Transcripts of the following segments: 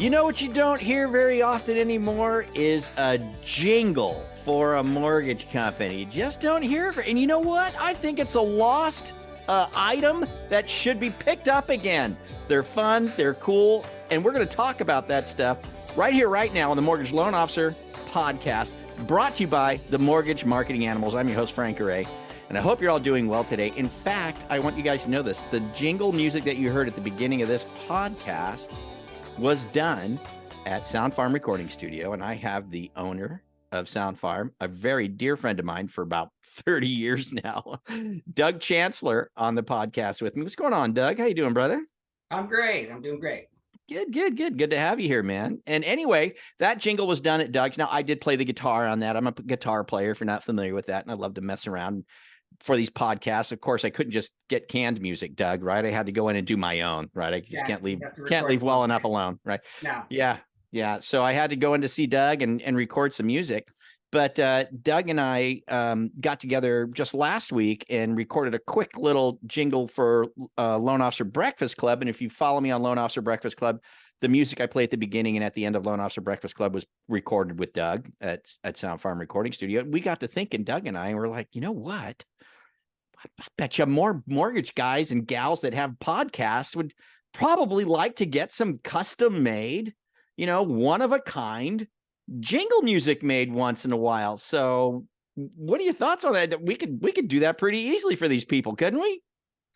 You know what you don't hear very often anymore is a jingle for a mortgage company. You just don't hear it. And you know what? I think it's a lost item that should be picked up again. They're fun, they're cool, and we're going to talk about that stuff right here, right now on the Mortgage Loan Officer podcast, brought to you by the Mortgage Marketing Animals. I'm your host, Frank Garay, and I hope you're all doing well today. In fact, I want you guys to know this. The jingle music that you heard at the beginning of this podcast was done at SoundFarm Recording Studio, and I have the owner of SoundFarm, a very dear friend of mine for about 30 years now, Doug Chancellor, on the podcast with me. What's going on, Doug? How you doing, brother? I'm great. I'm doing great. Good to have you here, man. And anyway, that jingle was done at Doug's. Now, I did play the guitar on that. I'm a guitar player, if you're not familiar with that, and I love to mess around for these podcasts. Of course, I couldn't just get canned music, Doug, right? I had to go in and do my own, right? I just can't leave well enough alone, right? No. Yeah. So I had to go in to see Doug and record some music. But Doug and I got together just last week and recorded a quick little jingle for Loan Officer Breakfast Club. And if you follow me on Loan Officer Breakfast Club, the music I play at the beginning and at the end of Loan Officer Breakfast Club was recorded with Doug at SoundFarm Recording Studio. And we got to thinking, Doug and I, were like, you know what? I bet you more mortgage guys and gals that have podcasts would probably like to get some custom made, one of a kind jingle music made once in a while. So what are your thoughts on that? We could do that pretty easily for these people, couldn't we?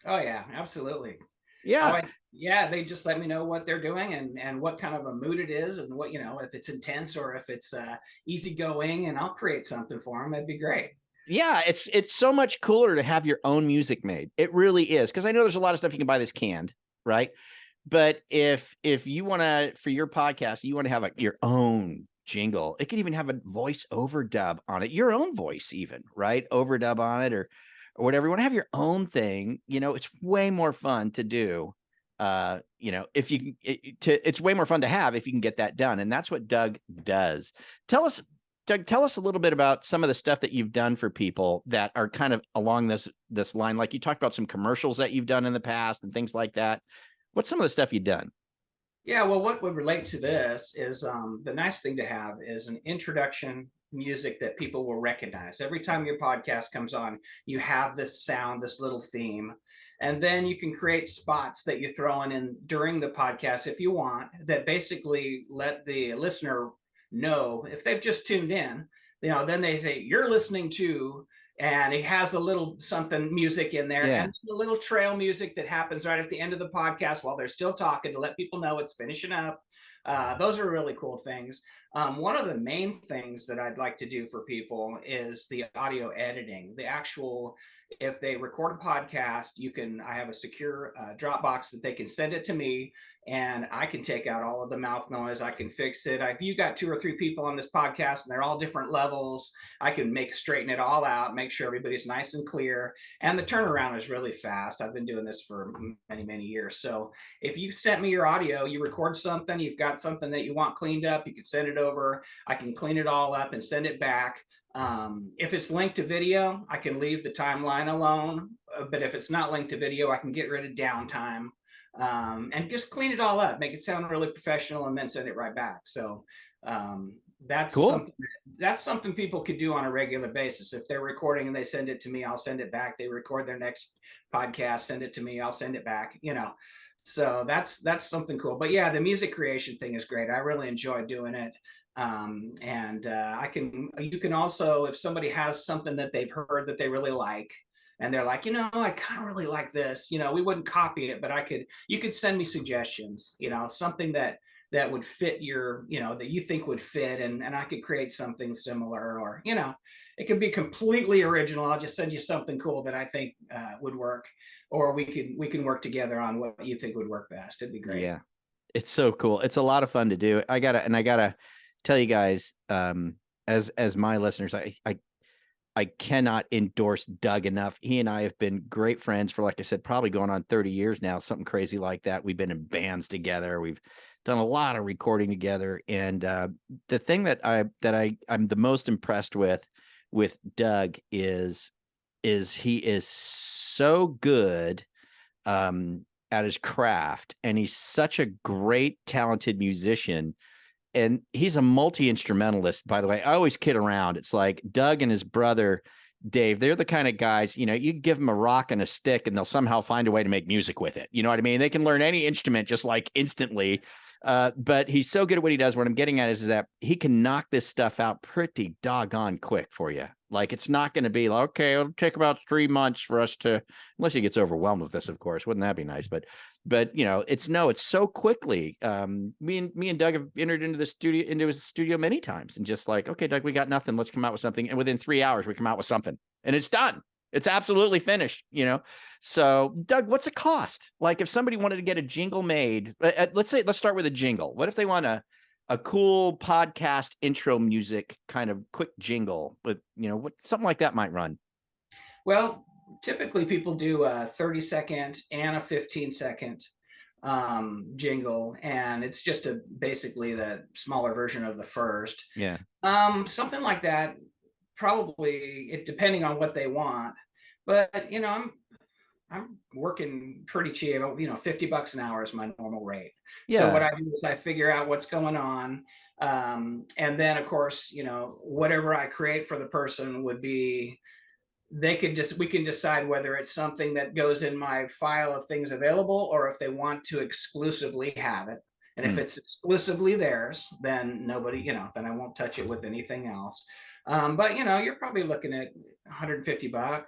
Oh yeah, absolutely. Yeah. They just let me know what they're doing and what kind of a mood it is, and what, if it's intense or if it's easygoing, and I'll create something for them. That'd be great. Yeah, it's so much cooler to have your own music made. It really is, because I know there's a lot of stuff you can buy this canned, right? But if you want to, for your podcast, you want to have your own jingle, it could even have a voice overdub on it, your own voice even, right? Overdub on it or whatever. You want to have your own thing, it's way more fun to do. If you can, it's way more fun to have if you can get that done. And that's what Doug does. Doug, tell us a little bit about some of the stuff that you've done for people that are kind of along this line. Like you talked about some commercials that you've done in the past and things like that. What's some of the stuff you've done? Yeah, well, what would relate to this is the nice thing to have is an introduction music that people will recognize. Every time your podcast comes on, you have this sound, this little theme, and then you can create spots that you throw in during the podcast if you want, that basically let the listener know if they've just tuned in, then they say, you're listening to, and it has a little something music in there, and a little trail music that happens right at the end of the podcast while they're still talking to let people know it's finishing up. Those are really cool things. One of the main things that I'd like to do for people is the audio editing. The actual, if they record a podcast, I have a secure Dropbox that they can send it to me, and I can take out all of the mouth noise. I can fix it. If you got 2 or 3 people on this podcast and they're all different levels, I can straighten it all out, make sure everybody's nice and clear. And the turnaround is really fast. I've been doing this for many, many years. So if you sent me your audio, you record something, you've got something that you want cleaned up, you can send it over. I can clean it all up and send it back. If it's linked to video, I can leave the timeline alone. But if it's not linked to video, I can get rid of downtime. And just clean it all up, make it sound really professional, and then send it right back. So that's cool. That's something people could do on a regular basis. If they're recording and they send it to me, I'll send it back. They record their next podcast, send it to me, I'll send it back. So that's something cool. But yeah, the music creation thing is great. I really enjoy doing it. You can also, if somebody has something that they've heard that they really like, and they're like, I kind of really like this, we wouldn't copy it, but you could send me suggestions, something that would fit your, that you think would fit, and I could create something similar, or, it could be completely original. I'll just send you something cool that I think would work, or we can work together on what you think would work best. It'd be great. Yeah, it's so cool. It's a lot of fun to do. I gotta tell you guys, as my listeners, I cannot endorse Doug enough. He and I have been great friends for, like I said, probably going on 30 years now, something crazy like that. We've been in bands together. We've done a lot of recording together. And the thing that I'm the most impressed with Doug is he is so good at his craft, and he's such a great, talented musician. And he's a multi-instrumentalist, by the way. I always kid around. It's like Doug and his brother Dave, they're the kind of guys, you give them a rock and a stick and they'll somehow find a way to make music with it. You know what I mean? They can learn any instrument just like instantly. But he's so good at what he does. What I'm getting at is that he can knock this stuff out pretty doggone quick for you. Like, it's not going to be like, okay, it'll take about 3 months for us to, unless he gets overwhelmed with this, of course. Wouldn't that be nice? But it's so quickly. Me and Doug have entered into his studio many times, and just like, okay, Doug, we got nothing. Let's come out with something. And within 3 hours, we come out with something, and it's done. It's absolutely finished, So, Doug, what's it cost? Like, if somebody wanted to get a jingle made, let's start with a jingle. What if they want a cool podcast intro music kind of quick jingle, but something like that might run? Well, typically people do a 30-second and a 15-second jingle, and it's just basically the smaller version of the first. Yeah. Something like that, probably, depending on what they want. But I'm working pretty cheap. $50 an hour is my normal rate. Yeah. So what I do is I figure out what's going on. And then of course, whatever I create for the person would be, we can decide whether it's something that goes in my file of things available, or if they want to exclusively have it. And if it's exclusively theirs, then nobody, then I won't touch it with anything else. But you're probably looking at $150.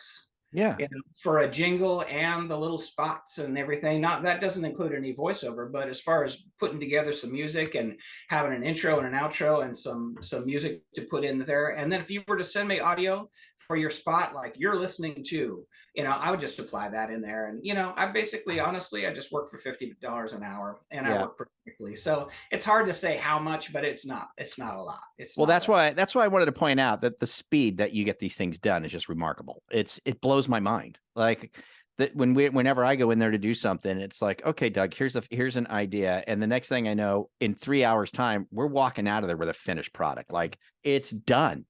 Yeah. For a jingle and the little spots and everything. That doesn't include any voiceover, but as far as putting together some music and having an intro and an outro and some music to put in there. And then if you were to send me audio for your spot, like you're listening to, I would just supply that in there. And, I basically, honestly, I just work for $50 an hour, and I work perfectly. So it's hard to say how much, but it's not a lot. That's why I wanted to point out that the speed that you get these things done is just remarkable. It blows my mind. Like that whenever I go in there to do something, it's like, okay, Doug, here's an idea. And the next thing I know, in 3 hours time, we're walking out of there with a finished product. Like, it's done.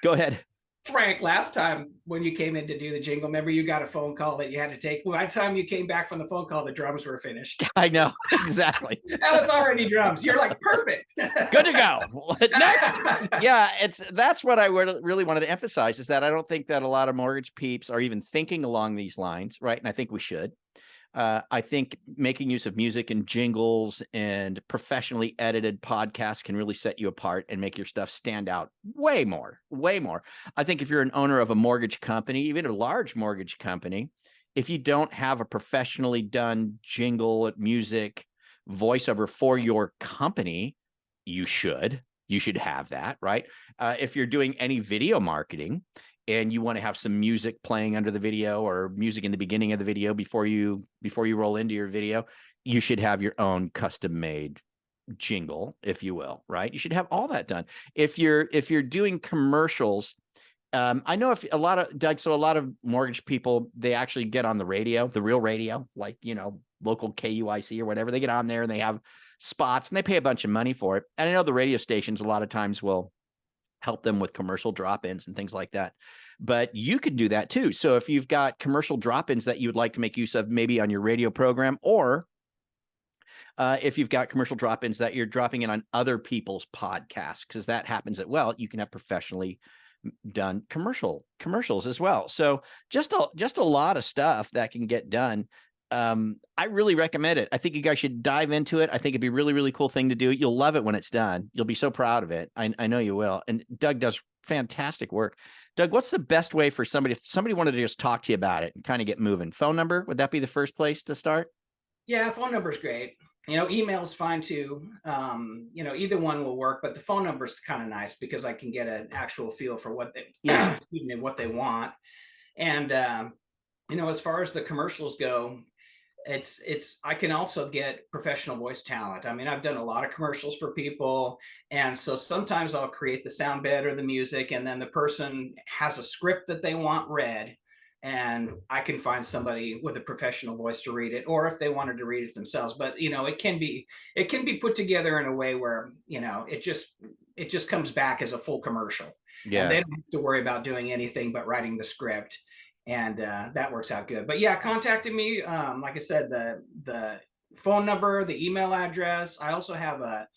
Go ahead, Frank. Last time when you came in to do the jingle, remember you got a phone call that you had to take. By the time you came back from the phone call, the drums were finished. I know, exactly. That was already drums. You're like, perfect. Good to go. Next. Yeah, that's what I really wanted to emphasize, is that I don't think that a lot of mortgage peeps are even thinking along these lines, right? And I think we should. I think making use of music and jingles and professionally edited podcasts can really set you apart and make your stuff stand out way more. I think if you're an owner of a mortgage company, even a large mortgage company, if you don't have a professionally done jingle, music, voiceover for your company, you should have that, right? If you're doing any video marketing and you want to have some music playing under the video, or music in the beginning of the video before you roll into your video, you should have your own custom made jingle, if you will, right? You should have all that done. If you're doing commercials, I know a lot of mortgage people, they actually get on the radio, the real radio, like, local KUIC or whatever. They get on there and they have spots and they pay a bunch of money for it. And I know the radio stations a lot of times will help them with commercial drop-ins and things like that. But you can do that too. So if you've got commercial drop-ins that you would like to make use of, maybe on your radio program, or if you've got commercial drop-ins that you're dropping in on other people's podcasts, because that happens as well, you can have professionally done commercials as well. So just a lot of stuff that can get done. I really recommend it. I think you guys should dive into it. I think it'd be a really, really cool thing to do. You'll love it when it's done. You'll be so proud of it. I know you will. And Doug does fantastic work. Doug, what's the best way for if somebody wanted to just talk to you about it and kind of get moving? Phone number, would that be the first place to start? Yeah, phone number is great. Email is fine too. Either one will work, but the phone number is kind of nice because I can get an actual feel for what what they want. And as far as the commercials go, I can also get professional voice talent. I mean, I've done a lot of commercials for people. And so sometimes I'll create the sound bed or the music, and then the person has a script that they want read, and I can find somebody with a professional voice to read it, or if they wanted to read it themselves. But, it can be put together in a way where, it just comes back as a full commercial. Yeah. And they don't have to worry about doing anything but writing the script. and that works out good. But yeah, contacting me, like I said, the phone number, the email address. I also have a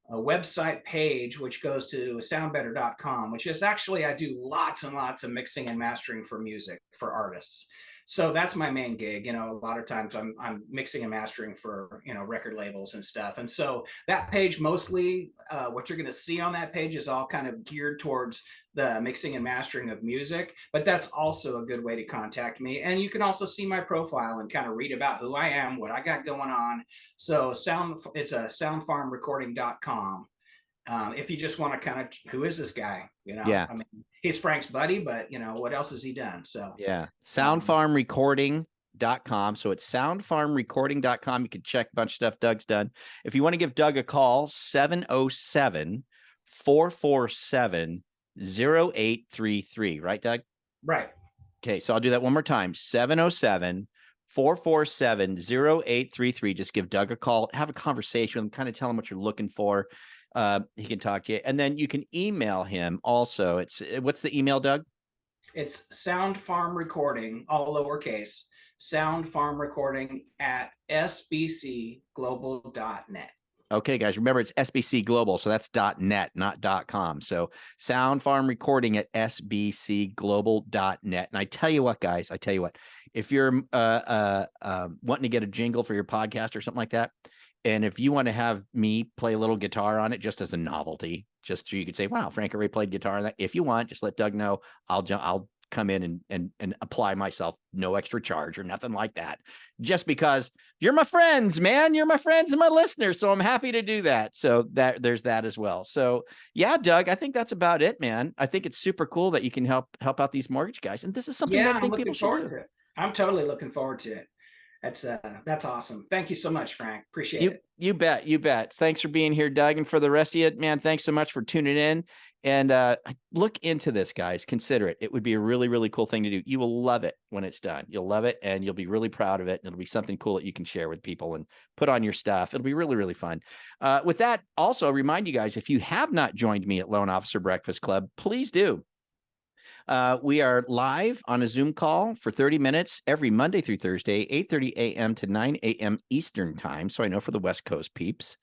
website page which goes to soundbetter.com, which is actually, I do lots and lots of mixing and mastering for music for artists. So that's my main gig. You know, a lot of times I'm mixing and mastering for, you know, record labels and stuff. And so that page, mostly what you're going to see on that page is all kind of geared towards the mixing and mastering of music, but that's also a good way to contact me. And you can also see my profile and kind of read about who I am, what I got going on. So it's a soundfarmrecording.com. If you just want to kind of, who is this guy? You know, Yeah. I mean, he's Frank's buddy, but you know, what else has he done? So yeah, SoundFarmRecording.com. So it's SoundFarmRecording.com. You can check a bunch of stuff Doug's done. If you want to give Doug a call, 707-447-0833. Right, Doug? right. Okay, so I'll do that one more time. 707-447-0833. Just give Doug a call, have a conversation with him, kind of tell him what you're looking for. He can talk to you. And then you can email him also. What's the email, Doug? It's SoundFarm Recording, all lowercase, SoundFarm Recording at sbcglobal.net. Okay, guys, remember it's SBC Global, so that's .net, not .com. So SoundFarm Recording at sbcglobal.net. And I tell you what, guys, if you're wanting to get a jingle for your podcast or something like that, and if you want to have me play a little guitar on it just as a novelty, just so you could say, wow, Frank already played guitar on that. If you want, just let Doug know. I'll come in and apply myself, no extra charge or nothing like that. Just because you're my friends, man. You're my friends and my listeners. So I'm happy to do that. So there's that as well. So yeah, Doug, I think that's about it, man. I think it's super cool that you can help out these mortgage guys. And this is something that I think people should do. I'm totally looking forward to it. That's awesome. Thank you so much, Frank. Appreciate it. You bet. Thanks for being here, Doug. And for the rest of you, man, thanks so much for tuning in. And look into this, guys. Consider it. It would be a really, really cool thing to do. You will love it when it's done. You'll love it, and you'll be really proud of it. And it'll be something cool that you can share with people and put on your stuff. It'll be really, really fun. With that, also remind you guys, if you have not joined me at Loan Officer Breakfast Club, please do. We are live on a Zoom call for 30 minutes every Monday through Thursday, 8:30 a.m. to 9 a.m. Eastern time. So I know for the West Coast peeps,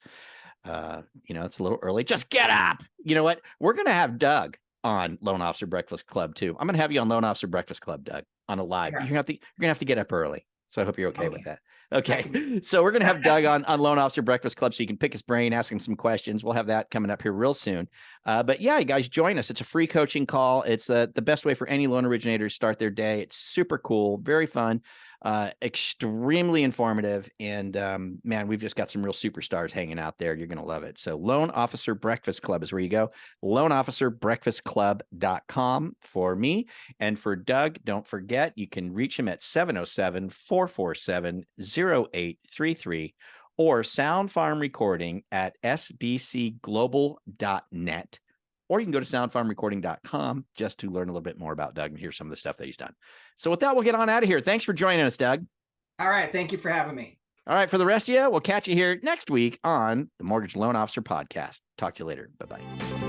it's a little early. Just get up. You know what? We're going to have Doug on Loan Officer Breakfast Club too. I'm going to have you on Loan Officer Breakfast Club, Doug, on a live. Yeah. You're going to have to get up early. So I hope you're okay with that. Okay. So we're going to have Doug on Loan Officer Breakfast Club so you can pick his brain, ask him some questions. We'll have that coming up here real soon. But yeah, you guys join us. It's a free coaching call. It's the best way for any loan originator to start their day. It's super cool, very fun, extremely informative. And man, we've just got some real superstars hanging out there. You're going to love it. So Loan Officer Breakfast Club is where you go. LoanOfficerBreakfastClub.com for me. And for Doug, don't forget, you can reach him at 707-447-0833 or SoundFarm Recording at sbcglobal.net. Or you can go to soundfarmrecording.com just to learn a little bit more about Doug and hear some of the stuff that he's done. So with that, we'll get on out of here. Thanks for joining us, Doug. All right. Thank you for having me. All right. For the rest of you, we'll catch you here next week on the Mortgage Loan Officer Podcast. Talk to you later. Bye-bye.